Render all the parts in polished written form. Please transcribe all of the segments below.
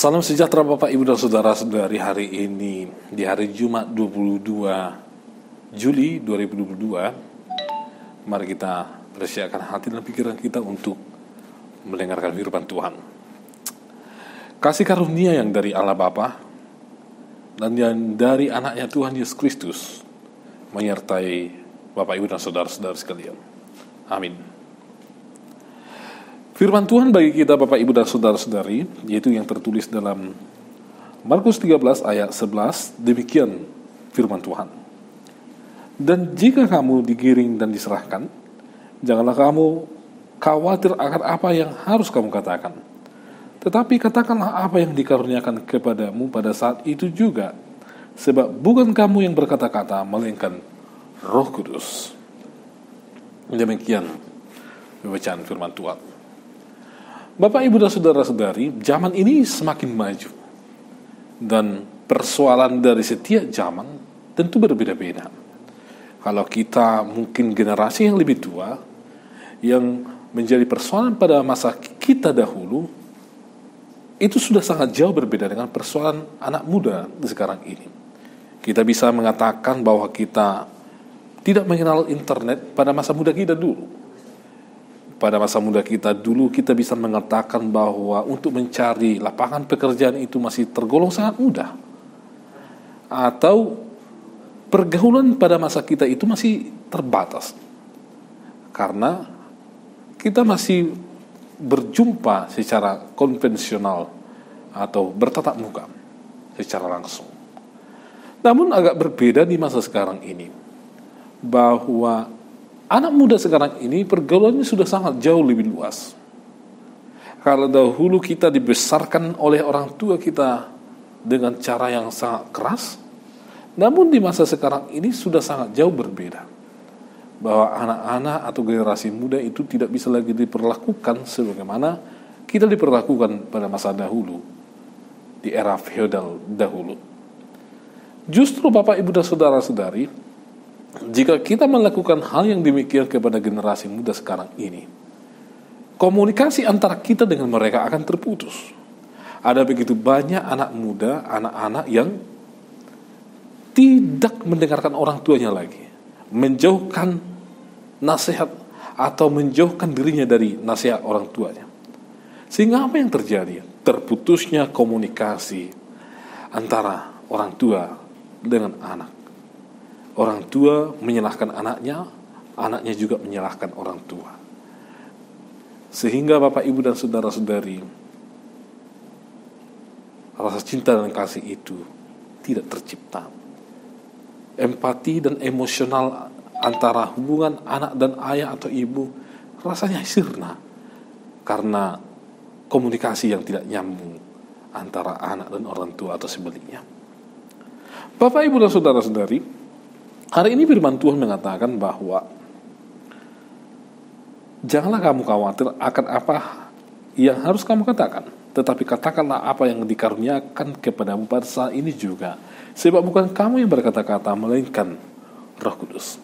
Salam sejahtera Bapak Ibu dan Saudara-saudari hari ini di hari Jumat 22 Juli 2022. Mari kita persiapkan hati dan pikiran kita untuk mendengarkan firman Tuhan. Kasih karunia yang dari Allah Bapa dan yang dari anaknya Tuhan Yesus Kristus menyertai Bapak Ibu dan Saudara-saudara sekalian. Amin. Firman Tuhan bagi kita Bapak Ibu dan Saudara-saudari, yaitu yang tertulis dalam Markus 13 ayat 11, demikian firman Tuhan. Dan jika kamu digiring dan diserahkan, janganlah kamu khawatir akan apa yang harus kamu katakan. Tetapi katakanlah apa yang dikaruniakan kepadamu pada saat itu juga, sebab bukan kamu yang berkata-kata, melainkan Roh Kudus. Demikian pembacaan firman Tuhan. Bapak, Ibu, dan Saudara-saudari, zaman ini semakin maju. Dan persoalan dari setiap zaman tentu berbeda-beda. Kalau kita mungkin generasi yang lebih tua, yang menjadi persoalan pada masa kita dahulu, itu sudah sangat jauh berbeda dengan persoalan anak muda sekarang ini. Kita bisa mengatakan bahwa kita tidak mengenal internet pada masa muda kita dulu. Pada masa muda kita dulu, kita bisa mengatakan bahwa untuk mencari lapangan pekerjaan itu masih tergolong sangat mudah. Atau pergaulan pada masa kita itu masih terbatas. Karena kita masih berjumpa secara konvensional atau bertatap muka secara langsung. Namun agak berbeda di masa sekarang ini, bahwa anak muda sekarang ini pergaulannya sudah sangat jauh lebih luas. Kalau dahulu kita dibesarkan oleh orang tua kita dengan cara yang sangat keras, namun di masa sekarang ini sudah sangat jauh berbeda. Bahwa anak-anak atau generasi muda itu tidak bisa lagi diperlakukan sebagaimana kita diperlakukan pada masa dahulu, di era feodal dahulu. Justru Bapak, Ibu, dan Saudara-saudari, jika kita melakukan hal yang demikian kepada generasi muda sekarang ini, komunikasi antara kita dengan mereka akan terputus. Ada begitu banyak anak muda, anak-anak yang tidak mendengarkan orang tuanya lagi, menjauhkan nasihat atau menjauhkan dirinya dari nasihat orang tuanya. Sehingga apa yang terjadi? Terputusnya komunikasi antara orang tua dengan anak. Orang tua menyalahkan anaknya, anaknya juga menyalahkan orang tua. Sehingga Bapak, Ibu, dan Saudara-saudari, rasa cinta dan kasih itu tidak tercipta. Empati dan emosional antara hubungan anak dan ayah atau ibu rasanya sirna karena komunikasi yang tidak nyambung antara anak dan orang tua atau sebaliknya. Bapak, Ibu, dan Saudara-saudari, hari ini firman Tuhan mengatakan bahwa janganlah kamu khawatir akan apa yang harus kamu katakan, tetapi katakanlah apa yang dikaruniakan kepadamu pada saat ini juga, sebab bukan kamu yang berkata-kata, melainkan Roh Kudus.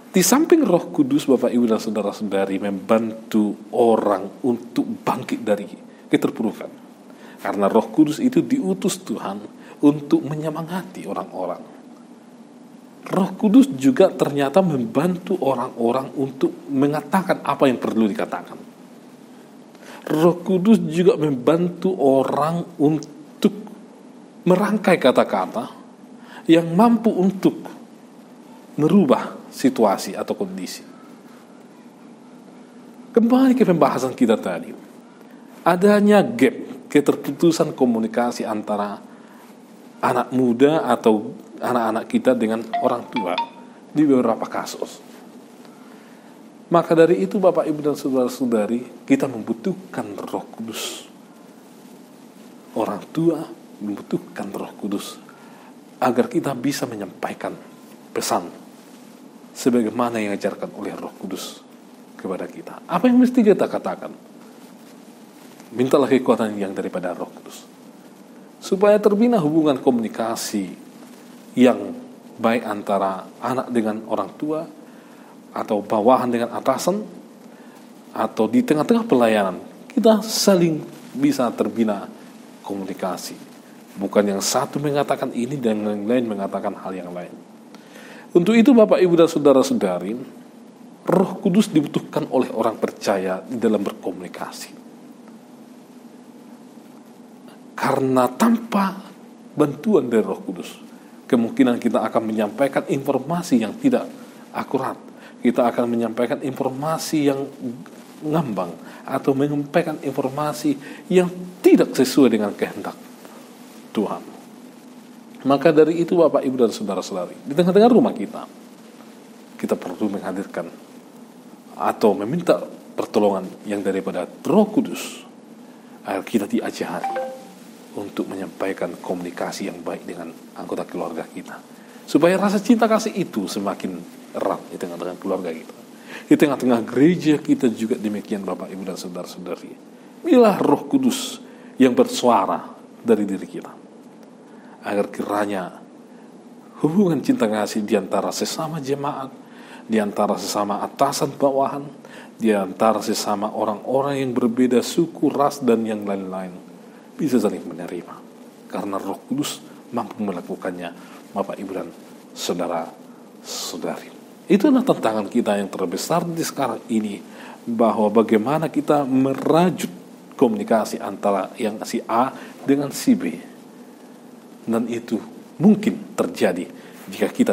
Di samping Roh Kudus, Bapak, Ibu, dan Saudara-saudari, membantu orang untuk bangkit dari keterpurukan, karena Roh Kudus itu diutus Tuhan untuk menyemangati orang-orang. Roh Kudus juga ternyata membantu orang-orang untuk mengatakan apa yang perlu dikatakan. Roh Kudus juga membantu orang untuk merangkai kata-kata yang mampu untuk merubah situasi atau kondisi. Kembali ke pembahasan kita tadi. Adanya gap, keterputusan komunikasi antara anak muda atau anak-anak kita dengan orang tua di beberapa kasus. Maka dari itu Bapak, Ibu, dan Saudara-saudari, kita membutuhkan Roh Kudus. Orang tua membutuhkan Roh Kudus agar kita bisa menyampaikan pesan sebagaimana yang diajarkan oleh Roh Kudus kepada kita. Apa yang mesti kita katakan? Mintalah kekuatan yang daripada Roh Kudus, supaya terbina hubungan komunikasi yang baik antara anak dengan orang tua, atau bawahan dengan atasan, atau di tengah-tengah pelayanan. Kita saling bisa terbina komunikasi. Bukan yang satu mengatakan ini dan yang lain mengatakan hal yang lain. Untuk itu Bapak, Ibu, dan saudara-saudari, Roh Kudus dibutuhkan oleh orang percaya di dalam berkomunikasi. Karena tanpa bantuan dari Roh Kudus, kemungkinan kita akan menyampaikan informasi yang tidak akurat. Kita akan menyampaikan informasi yang ngambang atau menyampaikan informasi yang tidak sesuai dengan kehendak Tuhan. Maka dari itu Bapak, Ibu, dan saudara-saudari, di tengah-tengah rumah kita perlu menghadirkan atau meminta pertolongan yang daripada Roh Kudus agar kita diajari untuk menyampaikan komunikasi yang baik dengan anggota keluarga kita, supaya rasa cinta kasih itu semakin erat di tengah-tengah keluarga kita. Di tengah-tengah gereja kita juga demikian Bapak, Ibu, dan saudara-saudari. Inilah Roh Kudus yang bersuara dari diri kita, agar kiranya hubungan cinta kasih di antara sesama jemaat, di antara sesama atasan bawahan, di antara sesama orang-orang yang berbeda suku, ras, dan yang lain-lain bisa saling menerima, karena Roh Kudus mampu melakukannya Bapak, Ibu, dan saudara-saudari. Itulah tantangan kita yang terbesar di sekarang ini, bahwa bagaimana kita merajut komunikasi antara yang si A dengan si B. Dan itu mungkin terjadi jika kita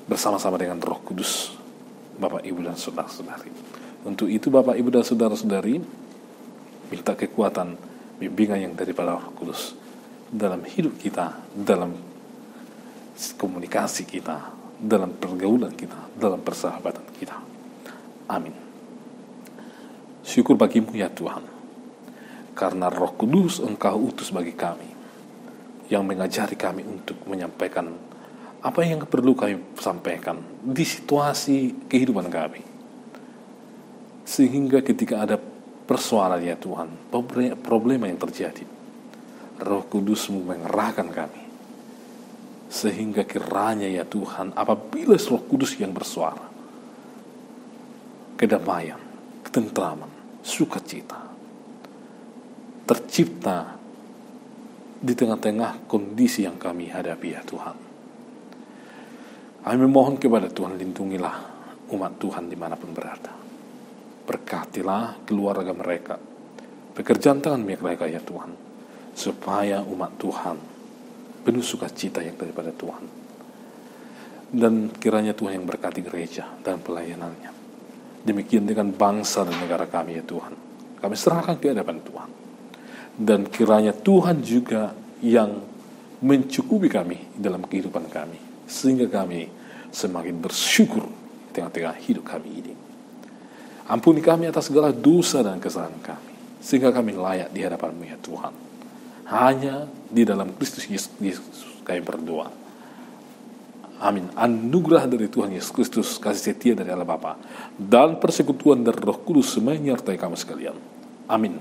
bersama-sama dengan Roh Kudus, Bapak, Ibu, dan saudara-saudari. Untuk itu Bapak, Ibu, dan saudara-saudari, minta kekuatan bimbingan yang daripada Roh Kudus dalam hidup kita, dalam komunikasi kita, dalam pergaulan kita, dalam persahabatan kita. Amin. Syukur bagimu ya Tuhan, karena Roh Kudus Engkau utus bagi kami, yang mengajari kami untuk menyampaikan apa yang perlu kami sampaikan di situasi kehidupan kami. Sehingga ketika ada persoalan ya Tuhan, problema yang terjadi, Roh Kudus-Mu mengerahkan kami. Sehingga kiranya ya Tuhan, apabila Roh Kudus yang bersuara, kedamaian, ketentraman, sukacita tercipta di tengah-tengah kondisi yang kami hadapi ya Tuhan. Kami memohon kepada Tuhan, lindungilah umat Tuhan dimanapun berada. Berkatilah keluarga mereka, pekerjaan tangan mereka ya Tuhan, supaya umat Tuhan penuh sukacita yang daripada Tuhan. Dan kiranya Tuhan yang berkati gereja dan pelayanannya. Demikian dengan bangsa dan negara kami ya Tuhan. Kami serahkan ke hadapan Tuhan. Dan kiranya Tuhan juga yang mencukupi kami dalam kehidupan kami, sehingga kami semakin bersyukur di tengah-tengah hidup kami ini. Ampuni kami atas segala dosa dan kesalahan kami, sehingga kami layak di hadapan-Mu ya Tuhan. Hanya di dalam Kristus Yesus kami berdoa. Amin. Anugerah dari Tuhan Yesus Kristus, kasih setia dari Allah Bapa, dan persekutuan dari Roh Kudus menyertai kamu sekalian. Amin.